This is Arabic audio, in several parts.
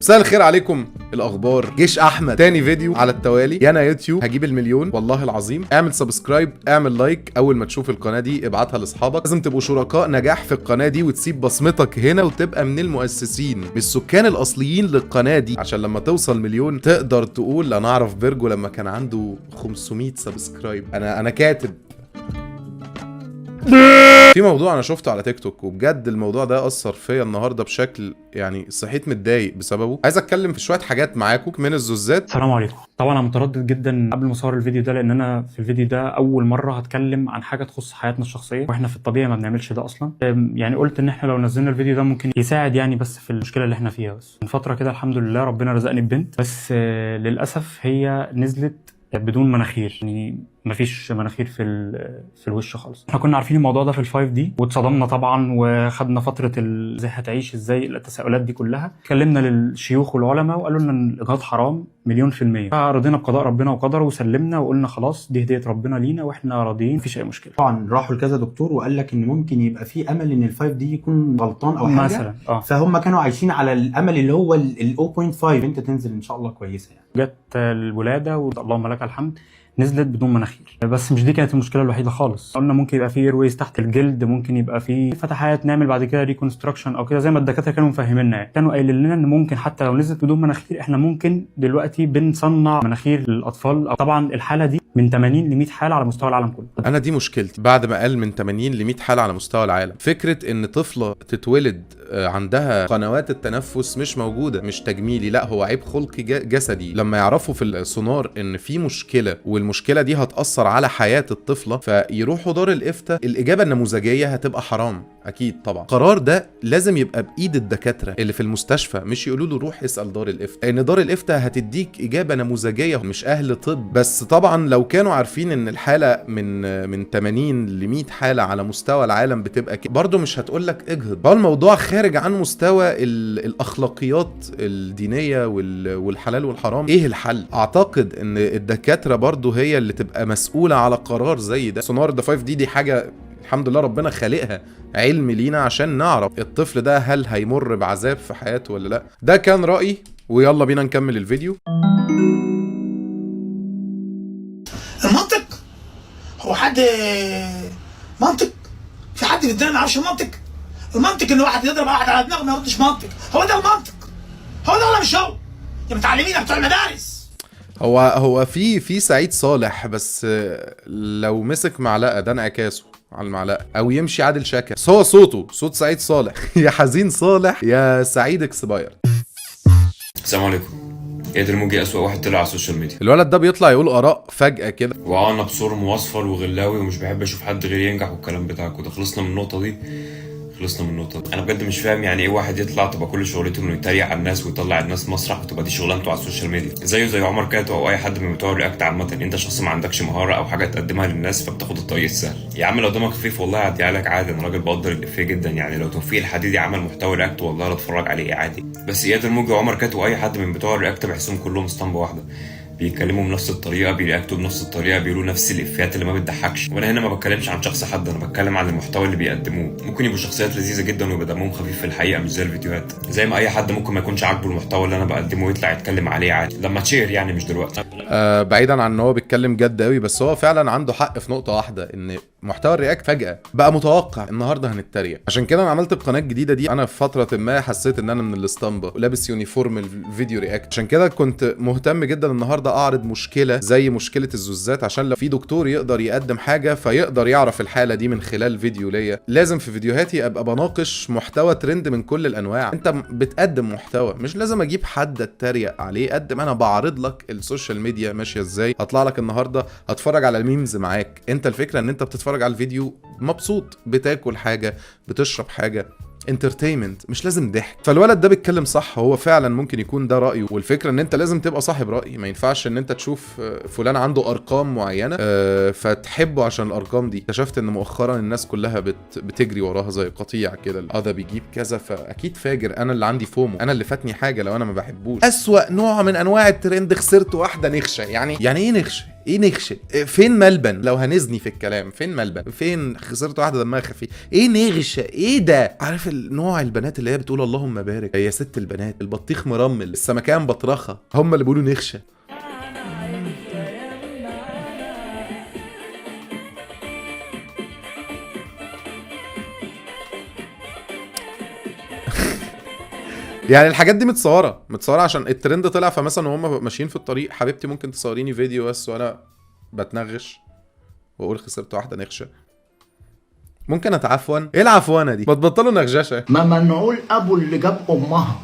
مساء الخير عليكم. الاخبار جيش احمد، تاني فيديو على التوالي. يا انا يوتيوب هجيب المليون والله العظيم. اعمل سبسكرايب، اعمل لايك، اول ما تشوف القناه دي ابعتها لاصحابك. لازم تبقوا شركاء نجاح في القناه دي وتسيب بصمتك هنا وتبقى من المؤسسين، من السكان الاصليين للقناه دي، عشان لما توصل مليون تقدر تقول انا اعرف بيرجو لما كان عنده 500 سبسكرايب. انا كاتب في موضوع انا شفته على تيك توك، وبجد الموضوع ده اثر فيا النهارده بشكل يعني صحيت متضايق بسببه. عايز اتكلم في شويه حاجات معاكم من الزوزات. السلام عليكم. طبعا انا متردد جدا قبل ما اصور الفيديو ده، لان انا في الفيديو ده اول مره هتكلم عن حاجه تخص حياتنا الشخصيه، واحنا في الطبيعي ما بنعملش ده اصلا. يعني قلت ان احنا لو نزلنا الفيديو ده ممكن يساعد يعني بس في المشكله اللي احنا فيها. بس من فتره كده الحمد لله ربنا رزقني ببنت، بس للاسف هي نزلت بدون مناخير، يعني مفيش مناخير في الوش خالص. احنا كنا عارفين الموضوع ده في ال5 دي واتصدمنا طبعا، وخدنا فتره ازاي هتعيش، ازاي التساؤلات دي كلها. اتكلمنا للشيوخ والعلماء وقالوا لنا ان الاجهاض حرام 100%. فرضينا بقضاء ربنا وقدره وسلمنا وقلنا خلاص دي هديه ربنا لينا واحنا راضيين، مفيش اي مشكله. طبعا راحوا لكذا دكتور وقال لك ان ممكن يبقى في امل ان ال5 دي يكون غلطان او حاجه مثلا فهم كانوا عايشين على الامل اللي هو ال 0.5 انت تنزل ان شاء الله كويسه يعني. جت الولاده واللهم لك الحمد، نزلت بدون مناخير. بس مش دي كانت المشكله الوحيده خالص. قلنا ممكن يبقى في ايرويز تحت الجلد، ممكن يبقى في فتحات نعمل بعد كده ريكونستراكشن او كده زي ما الدكاتره كانوا مفهميننا. يعني كانوا قايلين لنا ان ممكن حتى لو نزلت بدون مناخير احنا ممكن دلوقتي بنصنع مناخير للاطفال. طبعا الحاله دي من 80 ل 100 حاله على مستوى العالم كله. انا دي مشكلتي بعد ما قال من 80 ل 100 حاله على مستوى العالم. فكره ان طفله تتولد عندها قنوات التنفس مش موجوده، مش تجميلي، لا هو عيب خلقي جسدي. لما يعرفوا في السونار ان في مشكله والمشكله دي هتاثر على حياه الطفله فيروحوا دار الافتاء، الاجابه النموذجيه هتبقى حرام. اكيد طبعا القرار ده لازم يبقى بايد الدكاتره اللي في المستشفى، مش يقولوا له روح اسال دار الافتاء، ان دار الافتاء هتديك اجابه نموذجيه، مش اهل طب. بس طبعا لو كانوا عارفين ان الحاله من 80 ل 100 حاله على مستوى العالم بتبقى كده، برضه مش هتقول لك اجهض. الموضوع خارج عن مستوى الاخلاقيات الدينيه والحلال والحرام. ايه الحل؟ اعتقد ان الدكاتره برضه هي اللي تبقى مسؤوله على قرار زي ده. سونار ده 5 دي حاجه الحمد لله ربنا خالقها علم لينا عشان نعرف الطفل ده هل هيمر بعذاب في حياته ولا لا. ده كان رأيي، ويلا بينا نكمل الفيديو. المنطق هو حد منطق؟ في حد في الدنيا ما يعرفش المنطق؟ المنطق ان واحد يضرب واحد على دماغه ما يردش منطق. هو ده المنطق؟ هو ده ولا مش هو؟ يا متعلمين يا بتوع المدارس. هو في سعيد صالح، بس لو مسك معلقه ده انعكاسه على المعلقه، او يمشي عادل شاكر. بس هو صوت سعيد صالح. يا حزين صالح يا سعيد اكسباير. السلام عليكم. قادر موجي اسوأ واحد طلع على السوشيال ميديا. الولد ده بيطلع يقول اراء فجأة كده، وانا بصرم واصفر وغلاوي ومش بحب اشوف حد غير ينجح والكلام بتاعكوا ده. خلصنا من النقطه دي. انا بجد مش فاهم يعني ايه واحد يطلع تبقى كل شغلته انه يتريق على الناس ويطلع الناس مسرح وتبقى دي شغلانته على السوشيال ميديا، زي عمر كاتو او اي حد من بتوع الرياكت عامه. انت شخص ما عندكش مهاره او حاجه تقدمها للناس فبتاخد الطريق السهل. يا عم لو دمك خفيف والله هعديها لك عادي، انا راجل بقدر الافيه جدا. يعني لو توفيق الحديدي عمل محتوى رياكت والله اتفرج عليه عادي. بس اياد الموجي وعمر كاتو واي حد من بتوع الرياكت بحسهم كلهم اسطمبه واحده، بيتكلموا بنفس الطريقه، بيرياكتوا بنفس الطريقه، بيقولوا نفس الافيهات اللي ما بتضحكش. وانا هنا ما بتكلمش عن شخص حد، انا بتكلم عن المحتوى اللي بيقدموه. ممكن يبقوا شخصيات لذيذه جدا ويبقى دمهم خفيف في الحقيقه مش زي الفيديوهات، زي ما اي حد ممكن ما يكونش عاجبه المحتوى اللي انا بقدمه ويطلع يتكلم عليه عادي لما تشير، يعني مش دلوقتي. بعيدا عن ان هو بيتكلم جد قوي، بس هو فعلا عنده حق في نقطه واحده، ان محتوى الرياكت فجأة بقى متوقع. النهارده هنتريق، عشان كده انا عملت القناه الجديده دي. انا في فتره ما حسيت ان انا من الاسطمبه ولابس يونيفورم الفيديو رياكت، عشان كده كنت مهتم جدا النهارده اعرض مشكله زي مشكله الزوزات، عشان لو في دكتور يقدر يقدم حاجه فيقدر يعرف الحاله دي من خلال فيديو ليا. لازم في فيديوهاتي ابقى بناقش محتوى ترند من كل الانواع. انت بتقدم محتوى، مش لازم اجيب حد اتريق عليه. قدم، انا بعرض لك السوشيال ميديا ماشيه ازاي. هطلع لك النهارده هتفرج على الميمز معاك. انت الفكره ان انت بتتفرج على الفيديو مبسوط، بتاكل حاجه، بتشرب حاجه، انترتينمنت، مش لازم ضحك. فالولد ده بيتكلم صح، هو فعلا ممكن يكون ده رايه. والفكره ان انت لازم تبقى صاحب راي، ما ينفعش ان انت تشوف فلان عنده ارقام معينه فتحبه عشان الارقام دي. اكتشفت ان مؤخرا الناس كلها بتجري وراها زي قطيع كده. ده بيجيب كذا فاكيد فاجر. انا اللي عندي فومو، انا اللي فاتني حاجه لو انا ما بحبوش. اسوأ نوع من انواع الترند، خسرت واحده نخشه. يعني ايه نخشه؟ ايه نغشه؟ فين ملبن؟ لو هنزني في الكلام فين ملبن؟ فين خسرت واحده دمها خفيف؟ ايه نغشه؟ ايه ده؟ عارف النوع البنات اللي هي بتقول اللهم بارك يا ست البنات، البطيخ مرمل، السمكان بطرخه، هم اللي بيقولوا نغشه. يعني الحاجات دي متصوره عشان الترند طلع، فمثلا وهم ماشيين في الطريق حبيبتي ممكن تصوريني فيديو بس وانا بتنغش واقول خسرت واحده نغشه. ممكن اتعفون؟ ايه العفوانه دي؟ ما تبطلوا نغششه. ما منعول ابو اللي جاب امها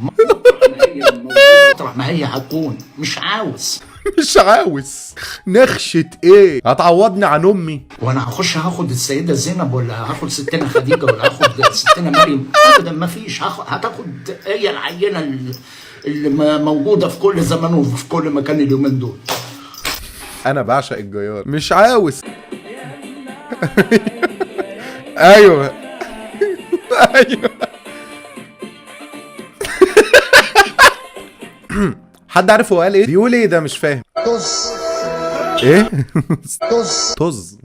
مطرح ما هي هتكون مش عاوز. مش عاوز نخشة ايه؟ هتعوضني عن امي؟ وانا هخش هاخد السيده زينب ولا هاخد ستنا خديجه ولا هاخد ستنا مريم؟ ابدا ما فيش. هتاخد هي العينه اللي موجوده في كل زمان وفي كل مكان اليومين دول. انا بعشق الجيار. مش عاوز. ايوه ايوه. حد عارف هو قال ايه؟ بيقول ايه ده؟ مش فاهم. طز. ايه؟ طز. طز.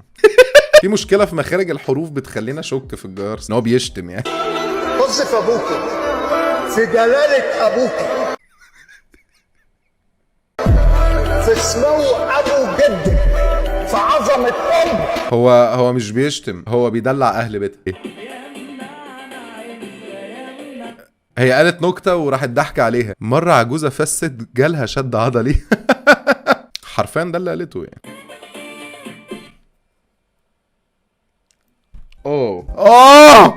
في مشكله في مخارج الحروف بتخلينا اشك في الجيار ان هو بيشتم يعني. طز في ابوكي، في جلالة ابوكي، في سمو ابو جدك، في عظمة امك. هو مش بيشتم، هو بيدلع اهل بيتها. إيه؟ هي قالت نكته وراحت ضحك عليها. مره عجوزه فست جالها شد عضلي. حرفيا ده اللي قالته يعني. اوه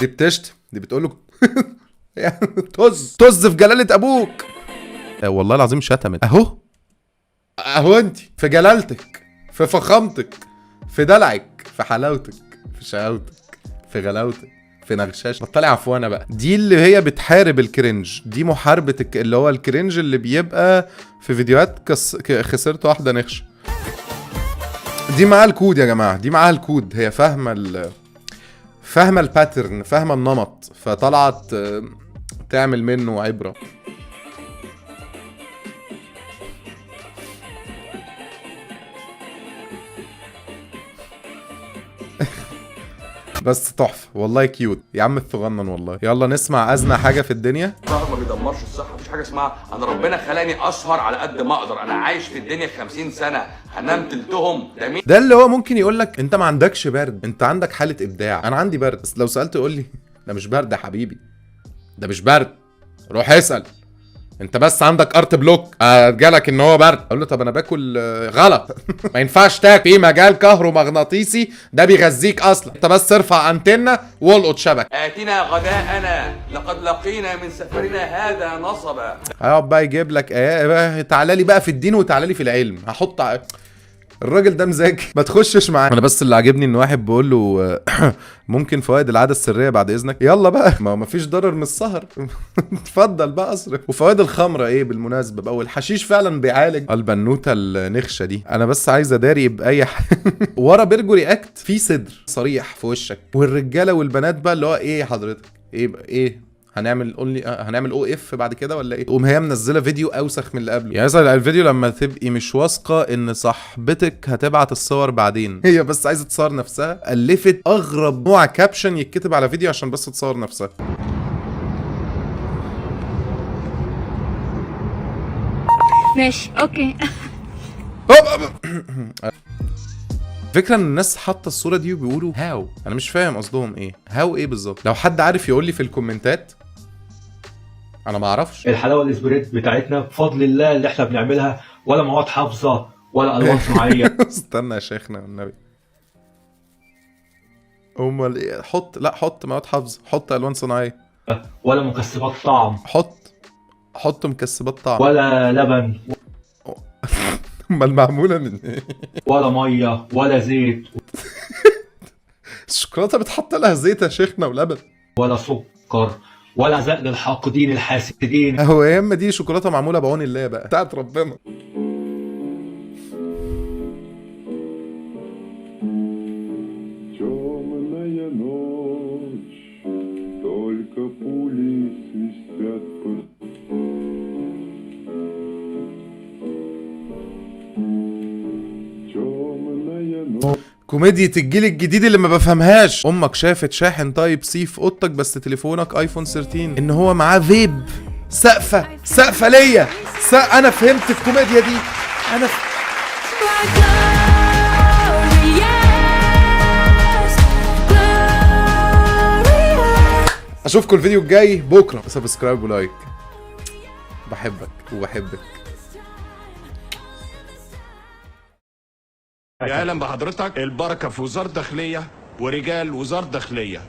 دي بتشتم، دي بتقوله طز في جلالة ابوك. والله العظيم شتمت. اهو انت في جلالتك، في فخامتك، في دلعك، في حلاوتك، في شقاوتك، في غلاوتك، في نغشاش. بطلع عفوانه بقى. دي اللي هي بتحارب الكرنج، دي محاربه اللي هو الكرنج اللي بيبقى في فيديوهات خسرت واحده نغشه. دي معاها الكود يا جماعه، دي معاها الكود. هي فاهمه الباترن، فاهمه النمط، فطلعت تعمل منه عبره. بس تحفه والله، كيوت يا عم الثغنن والله. يلا نسمع ازنى حاجه في الدنيا. السهر ما بيدمرش الصحه، مفيش حاجه اسمها انا ربنا خلاني اسهر على قد ما اقدر، انا عايش في الدنيا 50 سنه هنام تلتهم. ده اللي هو ممكن يقول لك انت ما عندكش برد، انت عندك حاله ابداع. انا عندي برد، بس لو سالت قول لي ده مش برد يا حبيبي، ده مش برد. روح اسال، انت بس عندك ارت بلوك جالك ان هو برد. اقول له طب انا باكل غلط. ما ينفعش تاكل في مجال كهرومغناطيسي ده بيغذيك اصلا. انت بس ارفع انتنه والقط شبك. اتنا غداءنا لقد لقينا من سفرنا هذا نصبا. هيقعد بقى يجيب لك تعالى لي بقى في الدين وتعالى لي في العلم. هحط الراجل ده مذاكر، ما تخشش معاه. انا بس اللي عاجبني ان واحد بيقول له ممكن فوائد العاده السريه بعد اذنك. يلا بقى، ما فيش ضرر من السهر. اتفضل بقى اصرف. وفوائد الخمره ايه بالمناسبه بقى؟ والحشيش فعلا بيعالج. البنوته النخشه دي انا بس عايز اداري باي حاجه. ورا بيرجو رياكت في صدر صريح في وشك، والرجاله والبنات بقى اللي هو ايه حضرتك ايه هنعمل او اف بعد كده ولا ايه؟ تقوم هي منزله فيديو اوسخ من اللي قبله. يعني مثلا الفيديو لما تبقي مش واثقه ان صاحبتك هتبعت الصور بعدين، هي بس عايزه تصور نفسها، الفت اغرب نوع كابشن يتكتب على فيديو عشان بس تصور نفسها. ماشي اوكي. فكرة ان الناس حاطه الصوره دي وبيقولوا هاو. انا مش فاهم قصدهم ايه. هاو ايه بالظبط؟ لو حد عارف يقول لي في الكومنتات، انا ما اعرفش. الحلاوه الاسبريت بتاعتنا بفضل الله اللي احنا بنعملها، ولا مواد حافظه ولا الوان صناعيه. استنى يا شيخنا والنبي. امال ايه؟ حط مواد حافظه، حط الوان صناعيه، ولا مكسبات طعم، حط مكسبات طعم، ولا لبن، امال معموله من ايه؟ ولا ميه ولا زيت. الشوكولاته بتحط لها زيت يا شيخنا ولبن، ولا سكر، ولا زق للحاقدين الحاسدين. هو يا اما دي شوكولاته معموله بعون الله بقى بتاعت ربنا. كوميديا الجيل الجديد اللي ما بفهمهاش. امك شافت شاحن تايب سي في اوضتك بس تليفونك ايفون 13، ان هو معاه فيب. سقفه ليا. انا فهمت الكوميديا دي. اشوفكم الفيديو الجاي بكره. سبسكرايب ولايك. بحبك وبحبك. يا اهلا بحضرتك. البركه في وزاره داخليه ورجال وزاره داخليه.